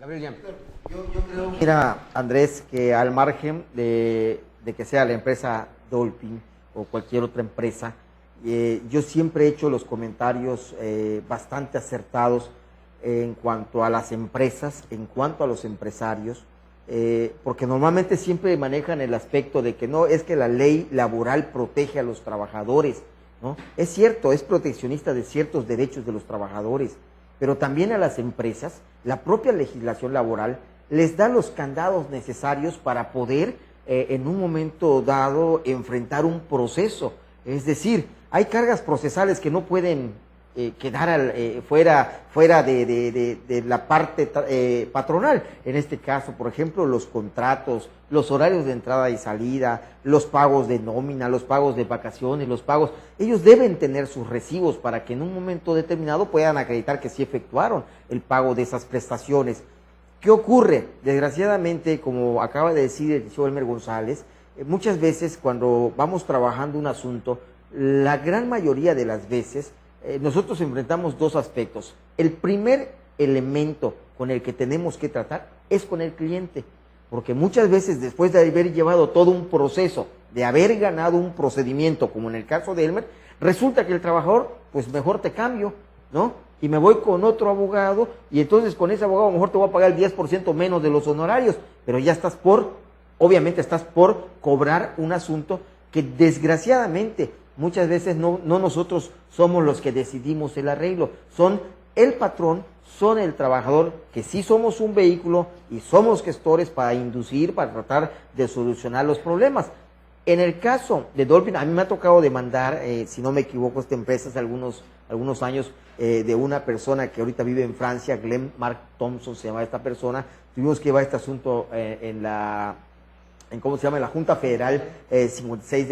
Gabriel Llama. Yo creo, mira, Andrés, que al margen de que sea la empresa Dolphin o cualquier otra empresa, yo siempre he hecho los comentarios bastante acertados en cuanto a las empresas, en cuanto a los empresarios, porque normalmente siempre manejan el aspecto de que no, es que la ley laboral protege a los trabajadores, ¿no? Es cierto, es proteccionista de ciertos derechos de los trabajadores, pero también a las empresas, la propia legislación laboral les da los candados necesarios para poder en un momento dado enfrentar un proceso. Es decir, hay cargas procesales que no pueden quedar fuera de la parte patronal. En este caso, por ejemplo, los contratos, los horarios de entrada y salida, los pagos de nómina, los pagos de vacaciones, los pagos, ellos deben tener sus recibos para que en un momento determinado puedan acreditar que sí efectuaron el pago de esas prestaciones. ¿Qué ocurre? Desgraciadamente, como acaba de decir el señor Elmer González, muchas veces cuando vamos trabajando un asunto, la gran mayoría de las veces nosotros enfrentamos dos aspectos. El primer elemento con el que tenemos que tratar es con el cliente, porque muchas veces después de haber llevado todo un proceso, de haber ganado un procedimiento, como en el caso de Elmer, resulta que el trabajador, pues mejor te cambio, ¿no? Y me voy con otro abogado, y entonces con ese abogado a lo mejor te voy a pagar el 10% menos de los honorarios, pero ya obviamente estás por cobrar un asunto que desgraciadamente muchas veces no nosotros somos los que decidimos el arreglo, son el patrón, son el trabajador, que sí somos un vehículo y somos gestores para inducir, para tratar de solucionar los problemas. En el caso de Dolphin, a mí me ha tocado demandar, si no me equivoco, esta empresa hace algunos años, de una persona que ahorita vive en Francia, Glenn Mark Thompson se llama esta persona. Tuvimos que llevar este asunto en la Junta Federal 56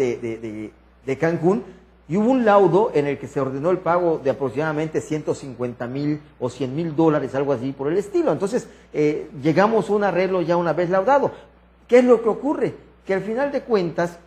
de Cancún, y hubo un laudo en el que se ordenó el pago de aproximadamente 150,000 o 100,000 dólares, algo así por el estilo. Entonces, llegamos a un arreglo ya una vez laudado. ¿Qué es lo que ocurre? Que al final de cuentas,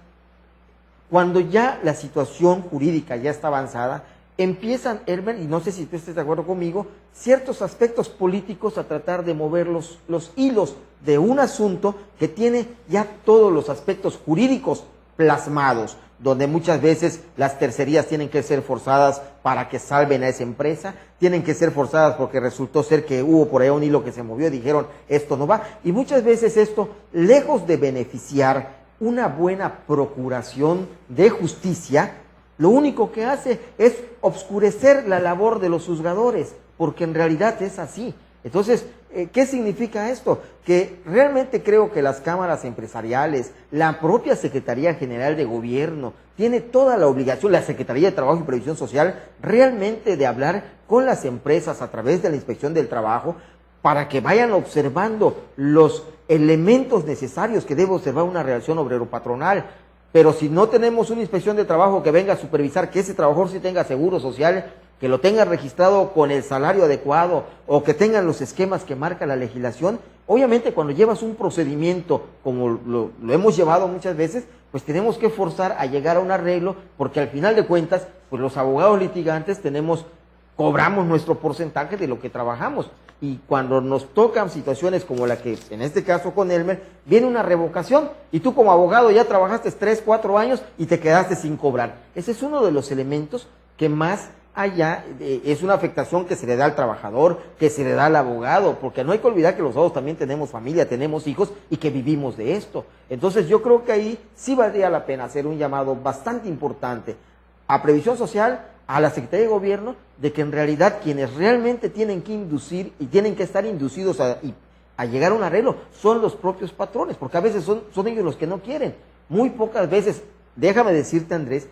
cuando ya la situación jurídica ya está avanzada, empiezan, Elmer, y no sé si tú estés de acuerdo conmigo, ciertos aspectos políticos a tratar de mover los hilos de un asunto que tiene ya todos los aspectos jurídicos plasmados, donde muchas veces las tercerías tienen que ser forzadas para que salven a esa empresa, tienen que ser forzadas porque resultó ser que hubo por ahí un hilo que se movió y dijeron, esto no va, y muchas veces esto, lejos de beneficiar una buena procuración de justicia, lo único que hace es obscurecer la labor de los juzgadores, porque en realidad es así. Entonces, ¿qué significa esto? Que realmente creo que las cámaras empresariales, la propia Secretaría General de Gobierno, tiene toda la obligación, la Secretaría de Trabajo y Previsión Social, realmente de hablar con las empresas a través de la Inspección del Trabajo, para que vayan observando los elementos necesarios que debe observar una relación obrero-patronal. Pero si no tenemos una inspección de trabajo que venga a supervisar que ese trabajador sí tenga seguro social, que lo tenga registrado con el salario adecuado o que tengan los esquemas que marca la legislación, obviamente cuando llevas un procedimiento como lo hemos llevado muchas veces, pues tenemos que forzar a llegar a un arreglo, porque al final de cuentas, pues los abogados litigantes cobramos nuestro porcentaje de lo que trabajamos. Y cuando nos tocan situaciones como la que, en este caso con Elmer, viene una revocación y tú como abogado ya trabajaste 3, 4 años y te quedaste sin cobrar. Ese es uno de los elementos que más allá es una afectación que se le da al trabajador, que se le da al abogado, porque no hay que olvidar que los abogados también tenemos familia, tenemos hijos y que vivimos de esto. Entonces yo creo que ahí sí valdría la pena hacer un llamado bastante importante a Previsión Social, a la Secretaría de Gobierno, de que en realidad quienes realmente tienen que inducir y tienen que estar inducidos a llegar a un arreglo son los propios patrones, porque a veces son ellos los que no quieren. Muy pocas veces, déjame decirte, Andrés,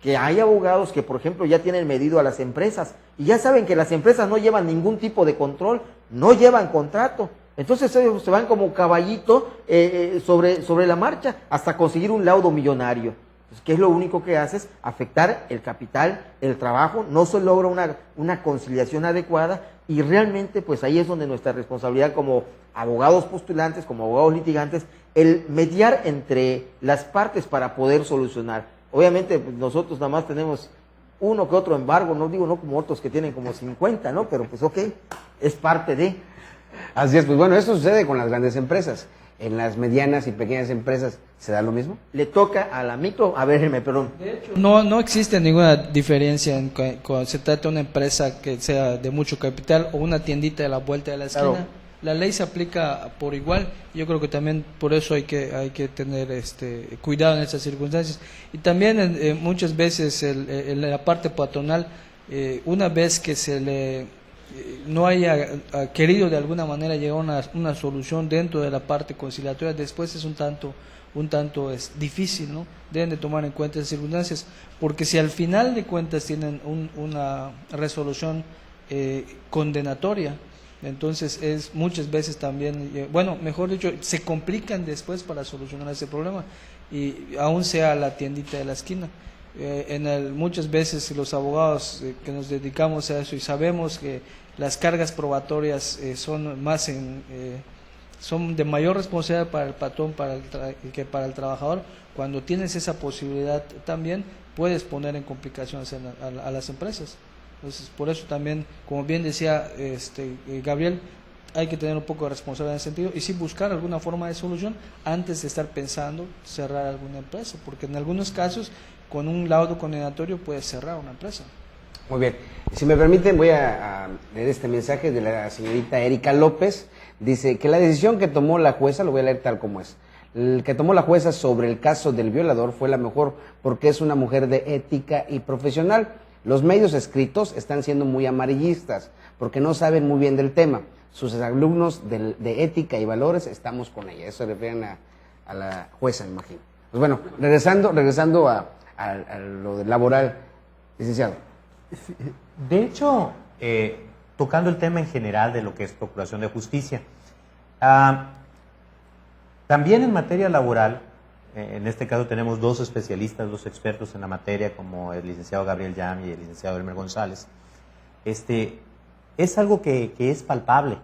que hay abogados que, por ejemplo, ya tienen medido a las empresas y ya saben que las empresas no llevan ningún tipo de control, no llevan contrato. Entonces ellos se van como caballito sobre la marcha hasta conseguir un laudo millonario. ¿Qué es lo único que haces? Afectar el capital, el trabajo, no se logra una conciliación adecuada y realmente pues ahí es donde nuestra responsabilidad como abogados postulantes, como abogados litigantes, el mediar entre las partes para poder solucionar. Obviamente pues, nosotros nada más tenemos uno que otro embargo, no digo no como otros que tienen como 50, ¿no? Pero pues ok, es parte de... Así es, pues bueno, esto sucede con las grandes empresas. En las medianas y pequeñas empresas, ¿se da lo mismo? Le toca a la micro, a ver, perdón. De hecho, no existe ninguna diferencia cuando se trata de una empresa que sea de mucho capital o una tiendita de la vuelta de la esquina. Claro. La ley se aplica por igual. Yo creo que también por eso hay que tener cuidado en esas circunstancias. Y también muchas veces en la parte patronal, una vez que se le no haya querido de alguna manera llegar a una solución dentro de la parte conciliatoria, después es un tanto es difícil, ¿no? Deben de tomar en cuenta esas circunstancias, porque si al final de cuentas tienen una resolución condenatoria, entonces es muchas veces también, bueno, mejor dicho, se complican después para solucionar ese problema, y aún sea la tiendita de la esquina. Muchas veces los abogados que nos dedicamos a eso y sabemos que las cargas probatorias son de mayor responsabilidad para el patrón que para el trabajador. Cuando tienes esa posibilidad también puedes poner en complicaciones a las empresas. Entonces, por eso también, como bien decía Gabriel, hay que tener un poco de responsabilidad en ese sentido y sí buscar alguna forma de solución antes de estar pensando cerrar alguna empresa, porque en algunos casos con un laudo condenatorio puedes cerrar una empresa. Muy bien. Si me permiten, voy a leer este mensaje de la señorita Erika López. Dice que la decisión que tomó la jueza, lo voy a leer tal como es, el que tomó la jueza sobre el caso del violador fue la mejor porque es una mujer de ética y profesional. Los medios escritos están siendo muy amarillistas porque no saben muy bien del tema. Sus alumnos de ética y valores estamos con ella. Eso se refieren a la jueza, me imagino. Pues bueno, regresando a lo laboral, licenciado. De hecho, tocando el tema en general de lo que es Procuración de Justicia, también en materia laboral, en este caso tenemos dos especialistas, dos expertos en la materia, como el licenciado Gabriel Yam y el licenciado Elmer González. Es algo que es palpable.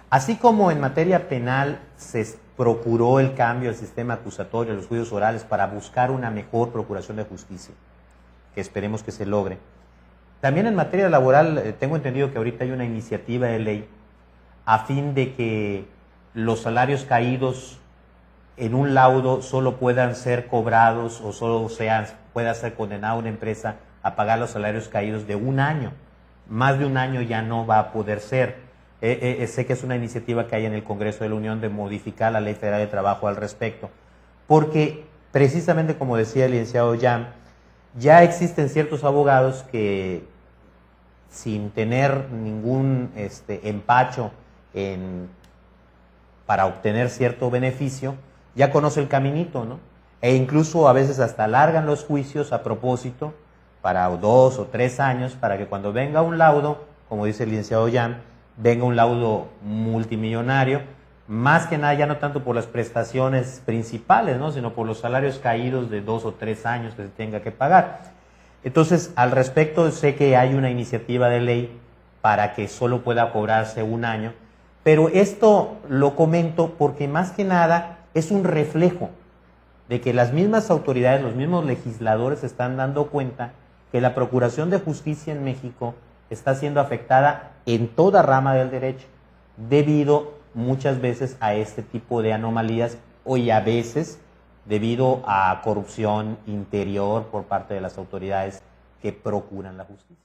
Así como en materia penal se procuró el cambio del sistema acusatorio, los juicios orales, para buscar una mejor procuración de justicia, que esperemos que se logre. También en materia laboral, tengo entendido que ahorita hay una iniciativa de ley a fin de que los salarios caídos en un laudo solo puedan ser cobrados o solo pueda ser condenada una empresa a pagar los salarios caídos de un año. Más de un año ya no va a poder ser. Sé que es una iniciativa que hay en el Congreso de la Unión de modificar la Ley Federal de Trabajo al respecto, porque precisamente como decía el licenciado Yam, ya existen ciertos abogados que sin tener ningún empacho para obtener cierto beneficio, ya conoce el caminito, ¿no? E incluso a veces hasta alargan los juicios a propósito para 2 o 3 años para que cuando venga un laudo, como dice el licenciado Yam, venga un laudo multimillonario, más que nada ya no tanto por las prestaciones principales, ¿no? Sino por los salarios caídos de 2 o 3 años que se tenga que pagar. Entonces, al respecto, sé que hay una iniciativa de ley para que solo pueda cobrarse un año, pero esto lo comento porque más que nada es un reflejo de que las mismas autoridades, los mismos legisladores se están dando cuenta que la Procuración de Justicia en México está siendo afectada en toda rama del derecho, debido muchas veces a este tipo de anomalías y a veces debido a corrupción interior por parte de las autoridades que procuran la justicia.